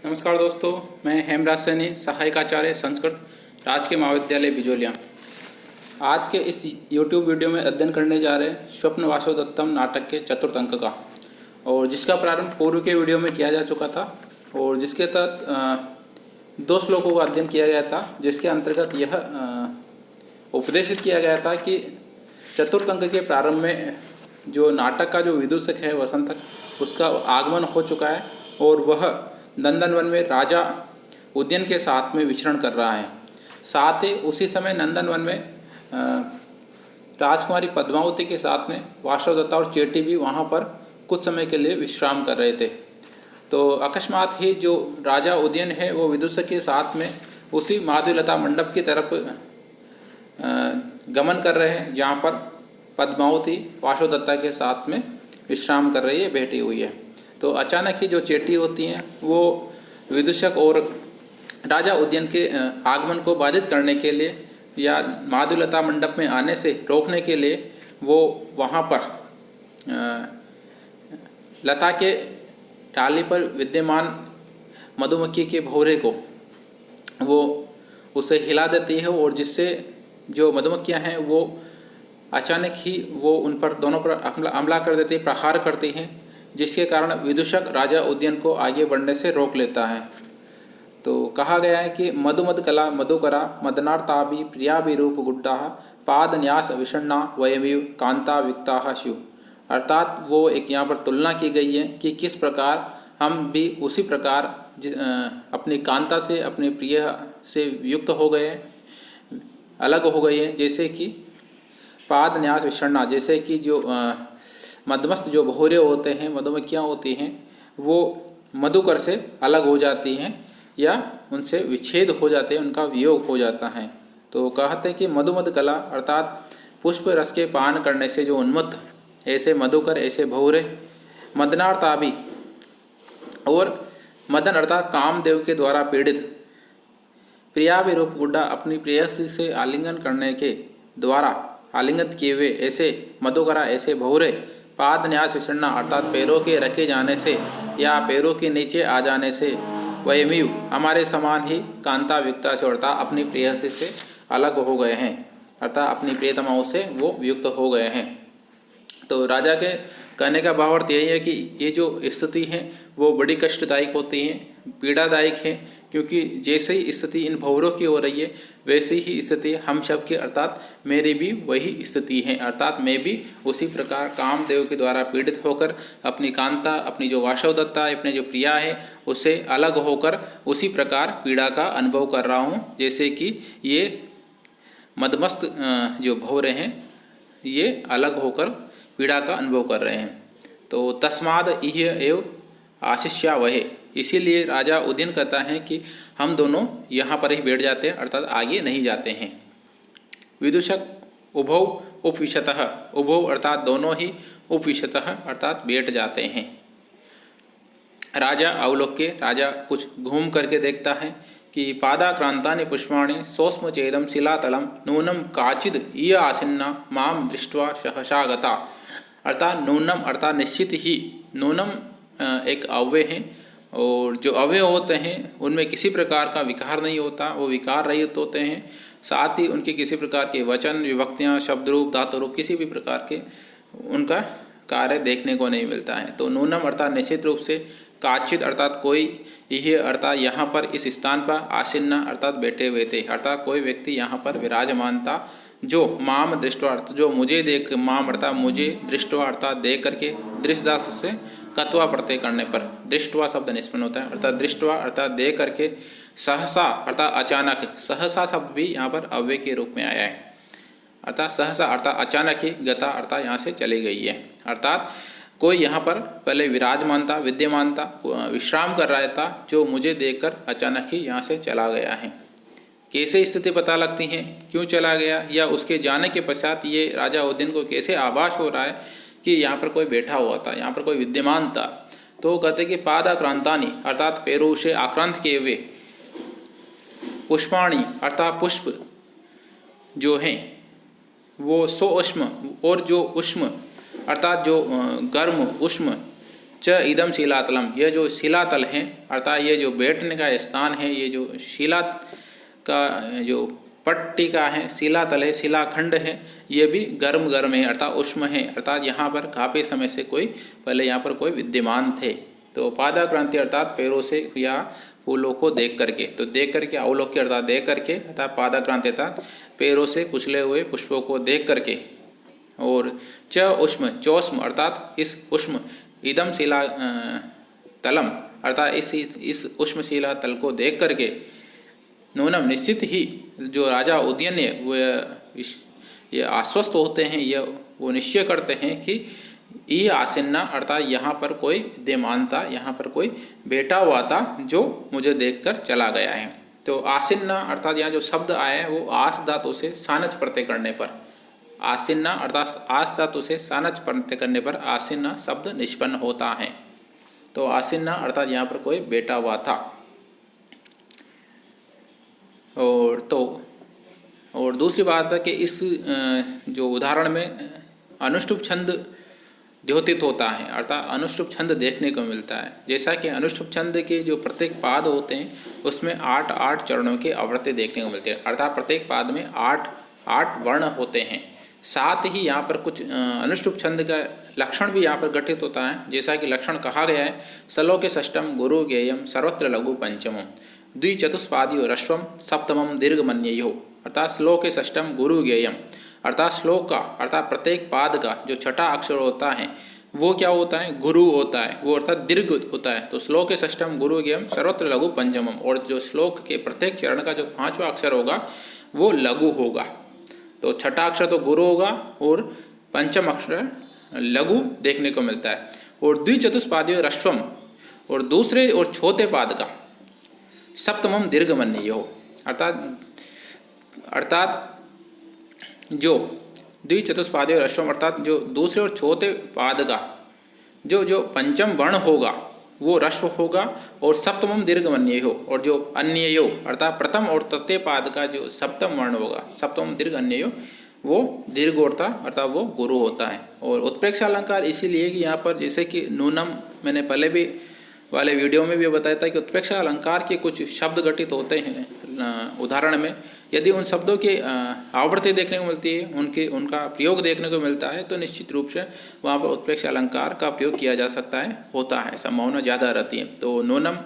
नमस्कार दोस्तों, मैं हेमराज सैनी, सहायकाचार्य संस्कृत, राजकीय महाविद्यालय बिजोलिया। आज के इस YouTube वीडियो में अध्ययन करने जा रहे हैं स्वप्न वासवदत्तम नाटक के चतुर्थ अंक का, और जिसका प्रारंभ पूर्व के वीडियो में किया जा चुका था और जिसके तहत 2 श्लोकों का अध्ययन किया गया था, जिसके अंतर्गत यह उपदेशित किया गया था कि चतुर्थ अंक के प्रारंभ में जो नाटक का जो विदूषक है वसंतक, उसका आगमन हो चुका है और वह नंदनवन में राजा उदयन के साथ में विचरण कर रहा है। साथ ही उसी समय नंदनवन में राजकुमारी पद्मावती के साथ में वासवदत्ता और चेटी भी वहाँ पर कुछ समय के लिए विश्राम कर रहे थे। तो अकस्मात ही जो राजा उदयन है वो विदूषक के साथ में उसी माधुलता मंडप की तरफ गमन कर रहे हैं, जहाँ पर पद्मावती वासवदत्ता के साथ में विश्राम कर रही है, बैठी हुई है। तो अचानक ही जो चेटी होती हैं वो विदूषक और राजा उदयन के आगमन को बाधित करने के लिए या माधुलता मंडप में आने से रोकने के लिए वो वहाँ पर लता के डाली पर विद्यमान मधुमक्खी के भौरे को वो उसे हिला देती है, और जिससे जो मधुमक्खियाँ हैं वो अचानक ही वो उन पर दोनों पर हमला कर देती है, प्रहार करती हैं, जिसके कारण विदूषक राजा उदयन को आगे बढ़ने से रोक लेता है। तो कहा गया है कि मधुमद कला मधुकरा मदनार्ताभि प्रियाभिरूप गुड्डा पाद न्यास विषण्णा वयमिव कांता विक्ता शिव। अर्थात वो एक यहाँ पर तुलना की गई है कि किस प्रकार हम भी उसी प्रकार अपनी कांता से, अपने प्रिय से युक्त हो गए, अलग हो गए हैं। जैसे कि पाद न्यास विषण्णा, जैसे कि जो मदमस्त जो भौरे होते हैं, मधुमक्खियाँ होती हैं, वो मधुकर से अलग हो जाती हैं या उनसे विच्छेद हो जाते हैं, उनका वियोग हो जाता है। तो कहते हैं कि मधुमद कला अर्थात पुष्प रस के पान करने से जो उन्मत्त ऐसे मधुकर, ऐसे भौरे, मदनार्ताभि और मदन अर्थात कामदेव के द्वारा पीड़ित, प्रियाभिरूप गुड्डा अपनी प्रेयसी से आलिंगन करने के द्वारा आलिंगन किए हुए ऐसे मधुकरा, ऐसे भौरे, पाद न्यास विषण्णा अर्थात पैरों के रखे जाने से या पैरों के नीचे आ जाने से, वयमिव हमारे समान ही कांता विक्ता से अर्थात अपनी प्रेयसी से अलग हो गए हैं, अर्थात अपनी प्रियतमाओं से वो वियुक्त हो गए हैं। तो राजा के कहने का भावार्थ यही है कि ये जो स्थिति है वो बड़ी कष्टदायक होती है, पीड़ादायक है, क्योंकि जैसे ही स्थिति इन भौरों की हो रही है वैसी ही स्थिति हम सब की, अर्थात मेरी भी वही स्थिति है। अर्थात मैं भी उसी प्रकार कामदेव के द्वारा पीड़ित होकर अपनी कांता, अपनी जो वासवदत्ता है, अपने जो प्रिया है, उससे अलग होकर उसी प्रकार पीड़ा का अनुभव कर रहा हूँ, जैसे कि ये मदमस्त जो भौरे हैं ये अलग होकर पीड़ा का अनुभव कर रहे हैं। तो तस्माद इह एव आशिष्या वहे, इसीलिए राजा उदयन कहता है कि हम दोनों यहाँ पर ही बैठ जाते हैं, अर्थात आगे नहीं जाते हैं। विदूषक उभौ उपविशतः, उभौ अर्थात दोनों ही, उपविशतः अर्थात बैठ जाते हैं। राजा अवलोक्य, राजा कुछ घूम करके देखता है कि पादाक्रांतानि पुष्पाणि सोस्म चेदम शिलातलम नूनम काचिद इय आसन्ना माम दृष्ट्वा सहसा गता। अर्थात नूनम अर्थात निश्चित ही, नूनम एक अव्यय है, और जो अव्यय होते हैं उनमें किसी प्रकार का विकार नहीं होता, वो विकार रहित होते हैं। साथ ही उनके किसी प्रकार के वचन, विभक्तियाँ, शब्द रूप, धातु रूप, किसी भी प्रकार के उनका कार्य देखने को नहीं मिलता है। तो नूनम अर्थात निश्चित रूप से, काचित अर्थात कोई, यह अर्थात यहाँ पर इस स्थान पर, आसीन्ना अर्थात बैठे हुए थे, अर्थात कोई व्यक्ति यहाँ पर विराजमान था, जो माम दृष्टवा अर्थ जो मुझे देख, माम अर्थात मुझे, दृष्टवा अर्थात देख करके, दृष्टदास से कत्वा प्रत्यय करने पर दृष्टवा शब्द निष्पन्न होता है, अर्थात दृष्टवा अर्थात देख करके, सहसा अर्थात अचानक, सहसा शब्द भी यहाँ पर अव्यय के रूप में आया है, अर्थात सहसा अर्थात अचानक ही, गता अर्थात यहाँ से चली गई है। अर्थात कोई यहाँ पर पहले विराजमान था, विद्यमान था, विश्राम कर रहा था, जो मुझे देखकर अचानक ही यहाँ से चला गया है। कैसे स्थिति पता लगती है, क्यों चला गया, या उसके जाने के पश्चात ये राजा उदयन को कैसे आभास हो रहा है कि यहाँ पर कोई बैठा हुआ था, यहाँ पर कोई विद्यमान था। तो कहते कि पादाक्रांतानि अर्थात पैरों से आक्रांत किए हुए, पुष्पाणि अर्थात पुष्प जो हैं वो सो उष्म, और जो उष्म अर्थात जो गर्म उष्म च इदम शिलातलम, यह जो शिलातल है अर्थात ये जो बैठने का स्थान है, ये जो शिला का जो पट्टिका है, शिलातल है, शिलाखंड है, ये भी गर्म गर्म है अर्थात उष्म है। अर्थात यहाँ पर काफ़ी समय से कोई पहले यहाँ पर कोई विद्यमान थे। तो पादाक्रांति अर्थात पैरों से या फूलों को देख करके, तो देख करके, अवलोक्य अर्थात देख करके, अर्थात पादाक्रांति अर्थात पैरों से कुचले हुए पुष्पों को देख करके। और च उष्म, चौष्म अर्थात इस उष्म, इदम शिला तलम अर्थात इस उष्म शिला तल को देख करके, नूनम निश्चित ही जो राजा उदयन वो ये आश्वस्त होते हैं, ये वो निश्चय करते हैं कि ये आसीन्ना अर्थात यहाँ पर कोई विद्यमान था, यहाँ पर कोई बैठा हुआ था जो मुझे देखकर चला गया है। तो आसीन्ना अर्थात यहाँ जो शब्द आया है वो आस धातु से सानच प्रत्यय करने पर, आसीन्ना अर्थात आस धातु से सानच प्रत्यय करने पर आसीन्ना शब्द निष्पन्न होता है। तो आसीन्ना अर्थात यहाँ पर कोई बैठा हुआ था। और दूसरी बात है कि इस जो उदाहरण में अनुष्टुप छंद द्योतित होता है, अर्थात अनुष्टुप छंद देखने को मिलता है। जैसा कि अनुष्टुप छंद के जो प्रत्येक पाद होते हैं उसमें 8-8 चरणों के आवृत्ति देखने को मिलती है, अर्थात प्रत्येक पाद में 8-8 वर्ण होते हैं। साथ ही यहाँ पर कुछ अनुष्टुप छंद का लक्षण भी यहाँ पर गठित होता है। जैसा कि लक्षण कहा गया है, श्लोके षष्ठम गुरु ज्ञेयम सर्वत्र लघु पंचमम द्विचतुष्पादियो रश्वम सप्तमम दीर्घमन्ययो, अर्थात श्लोके षष्ठम गुरु ज्ञेयम अर्थात श्लोक का अर्थात प्रत्येक पाद का जो छठा अक्षर होता है वो क्या होता है, गुरु होता है, वो अर्थात दीर्घ होता है। तो श्लोके षष्ठम गुरु ज्ञेयम सर्वत्र लघु पंचमम, और जो श्लोक के प्रत्येक चरण का जो 5वां अक्षर होगा वो लघु होगा। तो छठा अक्षर तो गुरु होगा और पंचम अक्षर लघु देखने को मिलता है। और द्विचतुष्पादियो रश्वम, और दूसरे और छोटे पाद का सप्तमम दीर्घमन्ययो, अर्थात जो द्विचतुष्पादियो रश्वम अर्थात जो दूसरे और छोटे पाद का जो पंचम वर्ण होगा वो रश्व होगा, और सप्तमम दीर्घमन्ययो, और जो अन्ययो अर्थात प्रथम और तृतीय पाद का जो सप्तम वर्ण होगा, सप्तम दीर्घ अन्ययो, वो दीर्घ होता अर्थात वो गुरु होता है। और उत्प्रेक्षा अलंकार इसीलिए कि यहाँ पर जैसे कि नूनम, मैंने पहले भी वाले वीडियो में भी बताया था कि उत्प्रेक्षा अलंकार के कुछ शब्द घटित होते हैं उदाहरण में, यदि उन शब्दों की आवृत्ति देखने को मिलती है, उनका प्रयोग देखने को मिलता है, तो निश्चित रूप से वहाँ पर उत्प्रेक्षा अलंकार का प्रयोग किया जा सकता है, होता है, संभावना ज़्यादा रहती है। तो नूनम,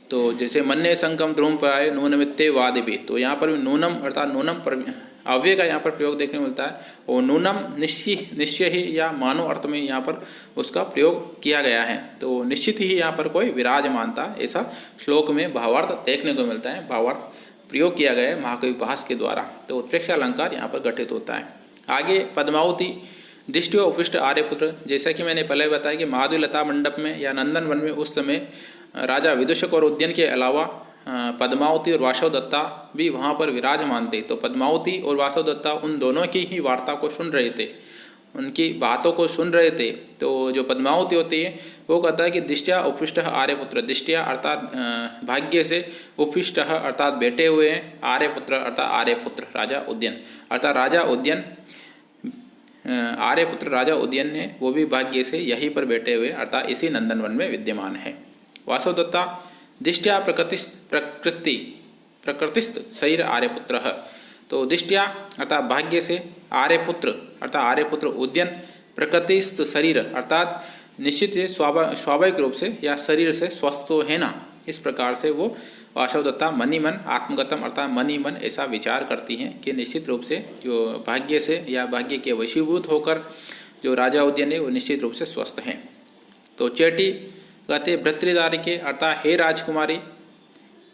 तो जैसे मन्ने संकम ध्रुम पर आए नूनमित्ते वाद भी, तो यहाँ पर भी नूनम अर्थात नूनम पर अव्यय का यहाँ पर प्रयोग देखने को मिलता है, और नूनम निश्चय ही या मानो अर्थ में यहाँ पर उसका प्रयोग किया गया है। तो निश्चित ही यहाँ पर कोई विराजमानता ऐसा श्लोक में भावार्थ देखने को मिलता है, भावार्थ प्रयोग किया गया है महाकवि भास के द्वारा। तो उत्प्रेक्षा अलंकार यहाँ पर घटित होता है। आगे पद्मावती दिष्टि उपविष्ट आर्यपुत्र, जैसा कि मैंने पहले बताया कि माधुलता मंडप में या नंदन वन में उस समय राजा विदूषक और उद्यन के अलावा पद्मावती और वासवदत्ता भी वहाँ पर विराजमान थे। तो पद्मावती और वासवदत्ता उन दोनों की ही वार्ता को सुन रहे थे, उनकी बातों को सुन रहे थे। तो जो पद्मावती होती है वो कहता है कि दिष्टया उपविष्ट आर्यपुत्र, दिष्टया अर्थात भाग्य से, उपविष्ट अर्थात बैठे हुए हैं, आर्यपुत्र अर्थात आर्यपुत्र राजा उद्यन, अर्थात राजा उद्यन, आर्यपुत्र राजा उद्यन ने वो भी भाग्य से यहीं पर बैठे हुए अर्थात इसी नंदनवन में विद्यमान है। वासवदत्ता दिष्टया प्रकृतिस्थ शरीर आर्यपुत्र, तो दिष्टया अर्थात भाग्य से, आर्यपुत्र अर्थात आर्यपुत्र उद्यन, प्रकृतिस्थ शरीर अर्थात निश्चित स्वाभाविक रूप से या शरीर से स्वस्थ तो है ना, इस प्रकार से वो वासवदत्ता मनी मन आत्मगतम अर्थात मनी मन ऐसा विचार करती हैं कि निश्चित रूप से जो भाग्य से या भाग्य के वशीभूत होकर जो राजा उद्यन है वो निश्चित रूप से स्वस्थ हैं। तो चेटी कहते भृतृदारिके अर्थात हे राजकुमारी,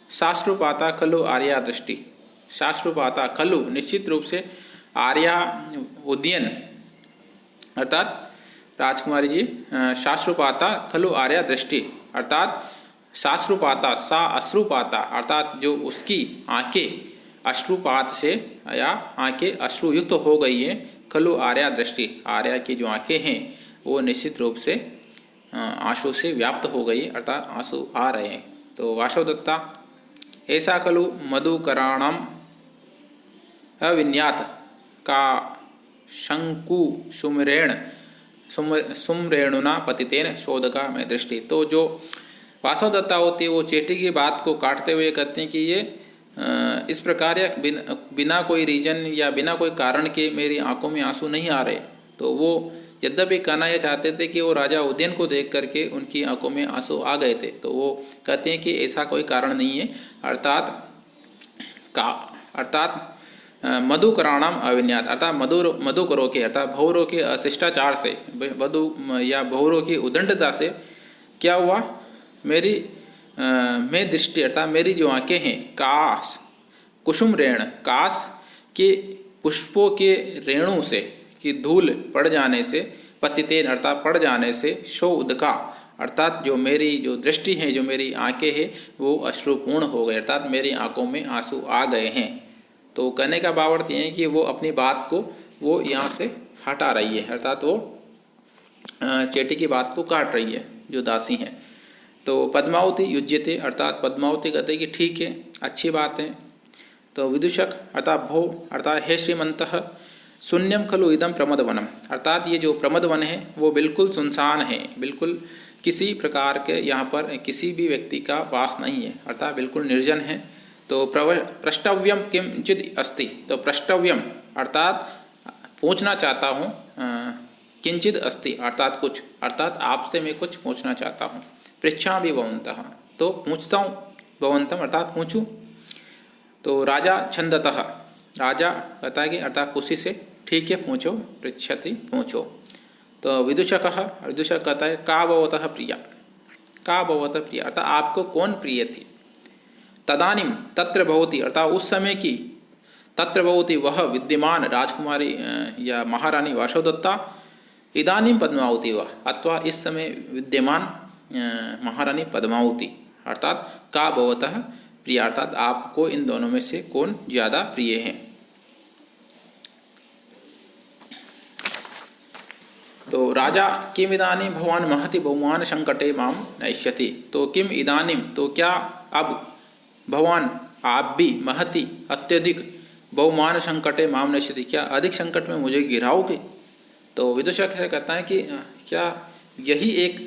शास्त्रुपाता खलु आर्या दृष्टि, शास्त्रुपाता खलु निश्चित रूप से आर्या उद्यन अर्थात राजकुमारी जी, शास्त्रुपाता खलु आर्या दृष्टि अर्थात शास्त्रुपाता सा अश्रुपाता अर्थात जो उसकी आंखें अश्रुपात से या आंखें अश्रुयुक्त हो गई हैं, खलु आर्या दृष्टि आर्या की जो आंखें हैं वो निश्चित रूप से आंसू से व्याप्त हो गई अर्थात आंसू आ रहे हैं। तो वासवदत्ता ऐसा खलु मधुकराणम अविन्यात का शंकु सुमरेण सुमरेणुना पतितेन शोधका में दृष्टि। तो जो वासव दत्ता होती है वो चेटी की बात को काटते हुए कहते हैं कि ये इस प्रकार या बिना कोई रीजन या बिना कोई कारण के मेरी आंखों में आंसू नहीं आ रहे। तो वो यद्यपि कहना यह चाहते थे कि वो राजा उदयन को देख करके उनकी आंखों में आंसू आ गए थे, तो वो कहते हैं कि ऐसा कोई कारण नहीं है। अर्थात मधुकराणाम अविन्यात, अर्थात मधुकरों के अर्थात भौरों के अशिष्टाचार से, मधु या भौरों की उदंडता से क्या हुआ, मेरी में दृष्टि अर्थात मेरी जो आंखें हैं काश कुसुम रेण, काश के पुष्पों के रेणु से कि धूल पड़ जाने से, पतितेन अर्थात पड़ जाने से, शो उदका अर्थात जो मेरी जो दृष्टि है, जो मेरी आंखें हैं वो अश्रुपूर्ण हो गए, अर्थात मेरी आंखों में आंसू आ गए हैं। तो कहने का भावार्थ ये है कि वो अपनी बात को वो यहाँ से हटा रही है, अर्थात वो चेटी की बात को काट रही है जो दासी हैं। तो पद्मावती युज्यते अर्थात पद्मावती कहते हैं कि ठीक है, अच्छी बात है। तो विदूषक अर्थात भो अर्थात हे श्रीमंतः शून्यम खलु इदम प्रमदवनम, अर्थात ये जो प्रमदवन है वो बिल्कुल सुनसान है, बिल्कुल किसी प्रकार के यहाँ पर किसी भी व्यक्ति का वास नहीं है, अर्थात बिल्कुल निर्जन है। तो प्रष्टव्यम किंचिद अस्ति, तो प्रष्टव्यम अर्थात पूछना चाहता हूँ, किंचिद अस्ति अर्थात कुछ, अर्थात आपसे मैं कुछ पूछना चाहता हूँ। पृच्छा भी भवन्तः, तो पूछता हूँ, भवन्तम अर्थात पूछूँ। तो राजा छंदतः, राजा कहता है कि अर्थात खुशी से ठीक है पूछो, पृच्छति पूछो। तो विदूषकः, विदूषक कहता है का भवतः प्रिया, का भवतः प्रिया अर्थात आपको कौन प्रिय थी। तदानीम तत्र भवती अर्थात उस समय की, तत्र भवती वह विद्यमान राजकुमारी या महारानी वासवदत्ता, इदानीम पद्मावती वह अथवा इस समय विद्यमान महारानी पद्मावती, अर्थात का भवतः प्रिय अर्थात आपको इन दोनों में से कौन ज़्यादा प्रिय है। तो राजा किम इदानीम भवान महति बहुमान संकटे माम नश्यति, तो किम इदानीम तो क्या अब, भवान आप भी, महति अत्यधिक, बहुमान संकटे माम नश्यति क्या अधिक संकट में मुझे गिराओगे। तो विदूषक है कहता है कि क्या यही एक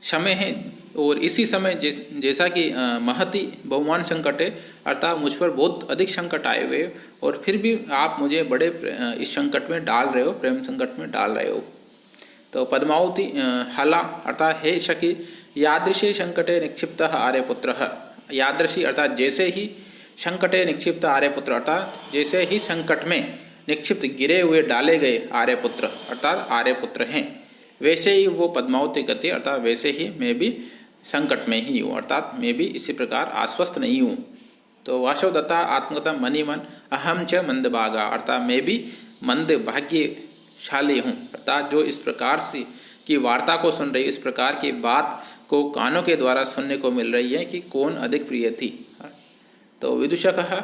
समय है और इसी समय जैसा कि महति बहुमान संकटे अर्थात मुझ पर बहुत अधिक संकट आए हुए और फिर भी आप मुझे बड़े इस संकट में डाल रहे हो, प्रेम संकट में डाल रहे हो। तो पद्मावती हला अर्थात हे शकी यादृशी संकटे निक्षिप्त आर्यपुत्रः, यादृशी अर्थात जैसे ही संकटे निक्षिप्त आर्यपुत्र अर्थात जैसे ही संकट में निक्षिप्त गिरे हुए डाले गए आर्यपुत्र अर्थात आर्यपुत्र हैं, वैसे ही वो पद्मावती कहती है अर्थात वैसे ही मैं भी संकट में ही हूँ, अर्थात मैं भी इसी प्रकार आश्वस्त नहीं हूँ। तो वासवदत्ता आत्मकथा मनी मन अहम च मंदभागा अर्थात मैं भी मंद भाग्यशाली हूँ, अर्थात जो इस प्रकार से की वार्ता को सुन रही, इस प्रकार की बात को कानों के द्वारा सुनने को मिल रही है कि कौन अधिक प्रिय थी। तो विदूषकः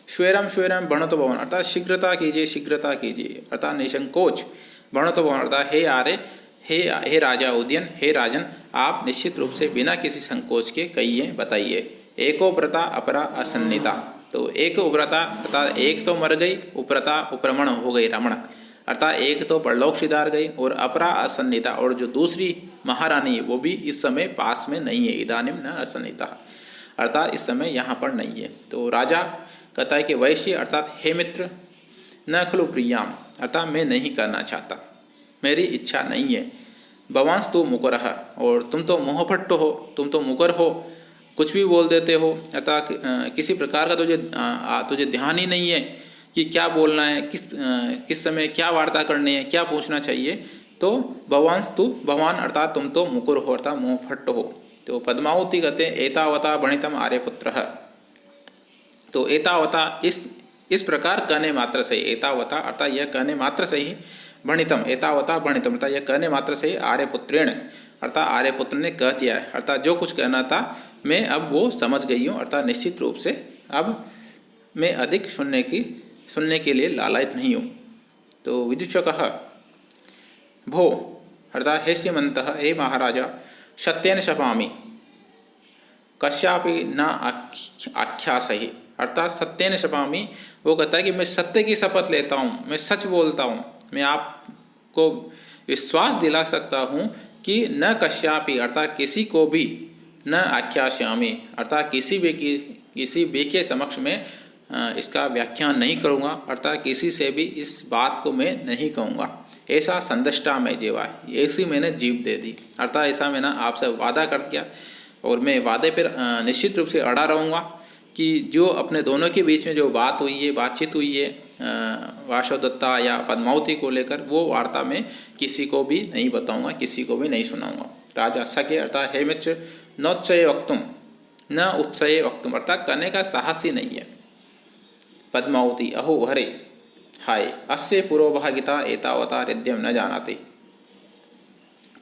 श्वेरम श्वेरम भणतो भवन अर्थात शीघ्रता कीजिए, शीघ्रता कीजिए अर्थात निसंकोच, भणतो भवन अर्थात हे आर्य, हे राजा उदयन, हे राजन आप निश्चित रूप से बिना किसी संकोच के कहिए, बताइए। एको व्रता अपरा असन्निता, तो एक उव्रता अर्थात एक तो मर गई, उप्रता उपरमण हो गई रमण अर्थात एक तो परलोक सिधार गई और अपरा असन्निता और जो दूसरी महारानी है वो भी इस समय पास में नहीं है, इदानीम न असन्निता अर्थात इस समय यहाँ पर नहीं है। तो राजा कहता है कि वैश्य अर्थात हे मित्र न खलु प्रियाम अर्थात मैं नहीं करना चाहता, मेरी इच्छा नहीं है। भवांस तो मुकरह और तुम तो मोहभट्ट हो, तुम तो मुकर हो, कुछ भी बोल देते हो अर्थात किसी प्रकार का तुझे ध्यान ही नहीं है कि क्या बोलना है, किस समय क्या वार्ता करनी है, क्या पूछना चाहिए। तो भवांस तु भगवान अर्थात तुम तो मुकुर हो अर्थात मोहभट्ट हो। तो पद्मावती कहते हैं एतावता भणितम आर्यपुत्रः, तो एतावता इस प्रकार कहने मात्र से, एतावता अर्थात यह कहने मात्र से ही, भणितम एतावता भणितम अर्थात यह कहने मात्र से ही आर्यपुत्रेण अर्थात आर्यपुत्र ने कह दिया है, अर्थात जो कुछ कहना था मैं अब वो समझ गई हूँ, अर्थात निश्चित रूप से अब मैं अधिक सुनने के लिए लालायित नहीं हूँ। तो विदूषकः भो अर्थात हे श्रीमंतः, हे महाराजा सत्येन शपामि कस्यापि न आख्यासहि अर्थात सत्येन शपामि, वो कहता है कि मैं सत्य की शपथ लेता हूँ, मैं सच बोलता हूँ, मैं को विश्वास दिला सकता हूँ कि न कश्यापि अर्थात किसी को भी, न आख्यास्यामि अर्थात किसी भी के समक्ष में इसका व्याख्यान नहीं करूँगा, अर्थात किसी से भी इस बात को मैं नहीं कहूँगा। ऐसा संदष्टा में जीवा, ऐसी मैंने जीव दे दी, अर्थात ऐसा मैंने आपसे वादा कर दिया और मैं वादे पर निश्चित रूप से अड़ा रहूँगा कि जो अपने दोनों के बीच में जो बातचीत हुई है वासवदत्ता या पद्मावती को लेकर, वो वार्ता में किसी को भी नहीं बताऊंगा, किसी को भी नहीं सुनाऊंगा। राजा सके अर्थात हे मित्र नोच्चये वक्तुम न उत्सये वक्तुम अर्थात करने का साहस ही नहीं है। पद्मावती अहो हरे हाय अस्य पुरोभागिता एतावता हृदयम न जानाति।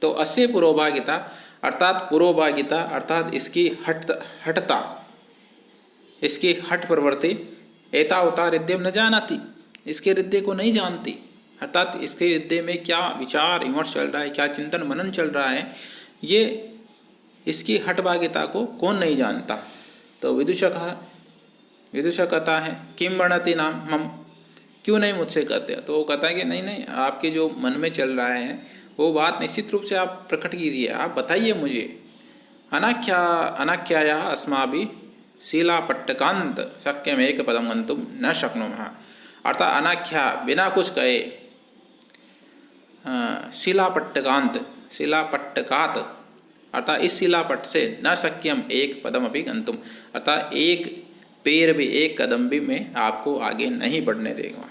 तो अस्य पुरोभागिता अर्थात इसकी हठता, इसकी हठ प्रवृत्ति, एतावता हृदय न जानाति इसके हृदय को नहीं जानती, अर्थात इसके हृदय में क्या विचार विमर्श चल रहा है, क्या चिंतन मनन चल रहा है, ये इसकी हठभागिता को कौन नहीं जानता। तो विदुषक कहता है किम वर्णति नाम हम, क्यों नहीं मुझसे कहते। तो वो कहता है कि नहीं आपके जो मन में चल रहा है वो बात निश्चित रूप से आप प्रकट कीजिए, आप बताइए मुझे। अनाख्याया अस्माभिः शीलापट्टकांत शक्यम एक पदम गंतुम न शक्नुमः अर्थात अनाख्या बिना कुछ कहे शिलापट्टकात अर्थात इस शिलापट्ट से न शक्यम एक पदम अभी गंतुम अर्थात एक पैर भी, एक कदम भी मैं आपको आगे नहीं बढ़ने देगा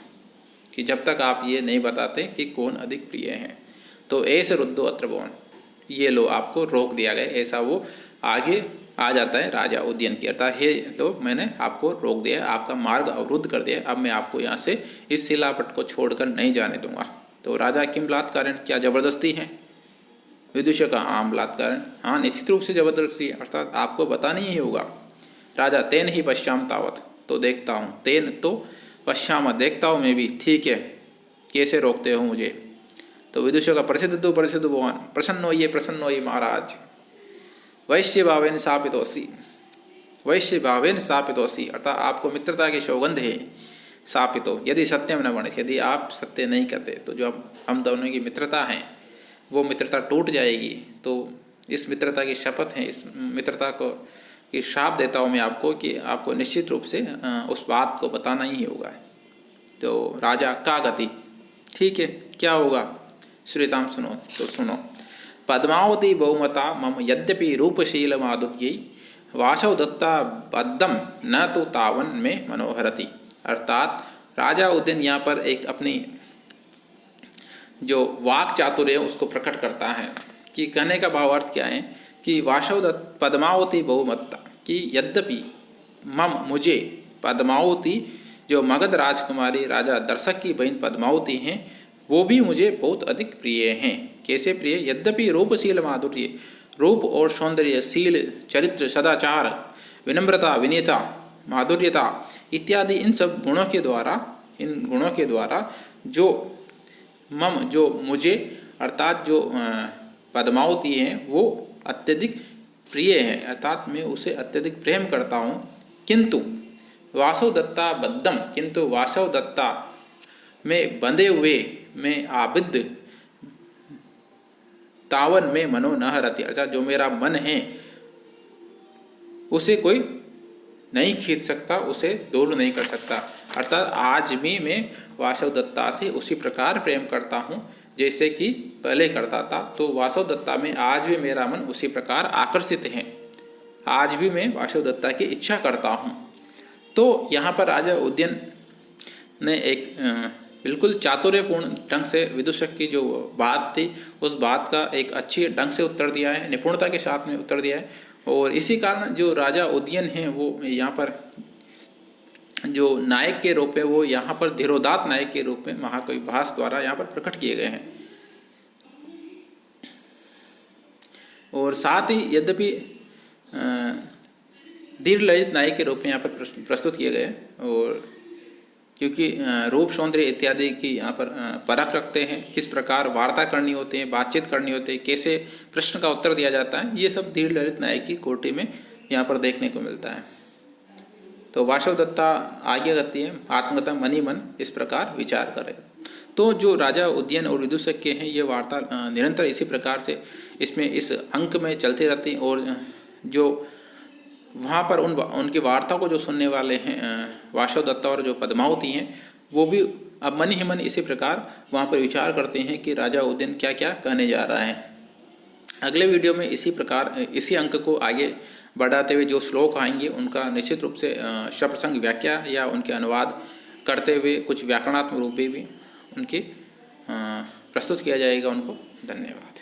कि जब तक आप ये नहीं बताते कि कौन अधिक प्रिय है। तो ऐसे रुद्धो अत्र भवन, ये लो आपको रोक दिया गया, ऐसा वो आगे आ जाता है राजा उदयन की, अर्थात हे लो मैंने आपको रोक दिया, आपका मार्ग अवरुद्ध कर दिया, अब मैं आपको यहाँ से इस शिलापट को छोड़कर नहीं जाने दूंगा। तो राजा किम बलात्कारण, क्या जबरदस्ती है। विदुषक का आम बलात्कारण, हाँ निश्चित रूप से जबरदस्ती है, अर्थात आपको बताना ही होगा। राजा तेन ही पश्याम तावत, तो देखता हूँ, तेन तो पश्याम देखता हूँ मैं भी, ठीक है कैसे रोकते हो मुझे। तो विदुषक का प्रसिद्ध भगवान प्रसन्न होइए महाराज। वैश्य भावेन स्थापितोसी अर्थात आपको मित्रता की सौगंध है। स्थापितो यदि सत्यम न बने, यदि आप सत्य नहीं करते तो जो हम दोनों की मित्रता है वो मित्रता टूट जाएगी। तो इस मित्रता की शपथ है, इस मित्रता को कि श्राप देता हूँ मैं आपको कि आपको निश्चित रूप से उस बात को बताना ही होगा। तो राजा का गति, ठीक है क्या होगा श्रीताम सुनो। तो सुनो, पद्मावती बहुमता मम यद्यपि रूपशील माधुर्यै वासव दत्ता बद्धम न तो तावन में मनोहरति। अर्थात राजा उदयन यहाँ पर एक अपनी जो वाक चातुर्य है उसको प्रकट करता है कि कहने का भाव अर्थ क्या है कि वासव दत्त पद्मावती बहुमत्ता कि यद्यपि मम मुझे पद्मावती जो मगध राजकुमारी राजा दर्शक की बहन पद्मावती हैं वो भी मुझे बहुत अधिक प्रिय हैं। कैसे प्रिय, यद्यपि रूपशील माधुर्य, रूप और सौंदर्य, शील, चरित्र, सदाचार, विनम्रता, विनयता, माधुर्यता इत्यादि इन गुणों के द्वारा जो मम जो मुझे अर्थात जो पद्मावती हैं वो अत्यधिक प्रिय है, अर्थात मैं उसे अत्यधिक प्रेम करता हूँ। किंतु वासव दत्ता बद्धम, किंतु वासव दत्ता में बंधे हुए में आबिद्ध तावन में मनो न हरति अर्थात जो मेरा मन है उसे कोई नहीं खींच सकता, उसे दूर नहीं कर सकता। अर्थात आज भी मैं वासव दत्ता से उसी प्रकार प्रेम करता हूँ जैसे कि पहले करता था। तो वासव दत्ता में आज भी मेरा मन उसी प्रकार आकर्षित है, आज भी मैं वासव दत्ता की इच्छा करता हूँ। तो यहाँ पर राजा उदयन ने एक बिल्कुल चातुर्यपूर्ण ढंग से विदुषक की जो बात थी उस बात का एक अच्छी ढंग से उत्तर दिया है, निपुणता के साथ में उत्तर दिया है। और इसी कारण जो राजा उदयन हैं वो यहाँ पर जो नायक के रूप में वो यहाँ पर धीरोदात्त नायक के रूप में महाकवि भास द्वारा यहाँ पर प्रकट किए गए हैं। और साथ ही यद्यपि धीर ललित नायक के रूप में यहाँ पर प्रस्तुत किए गए और क्योंकि रूप सौंदर्य इत्यादि की यहाँ पर परख रखते हैं, किस प्रकार वार्ता करनी होती है, बातचीत करनी होती है, कैसे प्रश्न का उत्तर दिया जाता है, ये सब धीर ललित नायक की कोटि में यहाँ पर देखने को मिलता है। तो वासव दत्ता आगे कहती है आत्मगता मनी मन इस प्रकार विचार करे। तो जो राजा उदयन और विदूषक के हैं ये वार्ता निरंतर इसी प्रकार से इसमें इस अंक में चलती रहती हैं। और जो वहाँ पर उनकी वार्ता को जो सुनने वाले हैं वासव दत्ता और जो पद्मावती हैं, वो भी अब मन ही मन इसी प्रकार वहाँ पर विचार करते हैं कि राजा उदयन क्या क्या कहने जा रहा है। अगले वीडियो में इसी प्रकार इसी अंक को आगे बढ़ाते हुए जो श्लोक आएंगे उनका निश्चित रूप से शप्रसंग व्याख्या या उनके अनुवाद करते हुए कुछ व्याकरणात्मक रूप भी उनकी प्रस्तुत किया जाएगा। उनको धन्यवाद।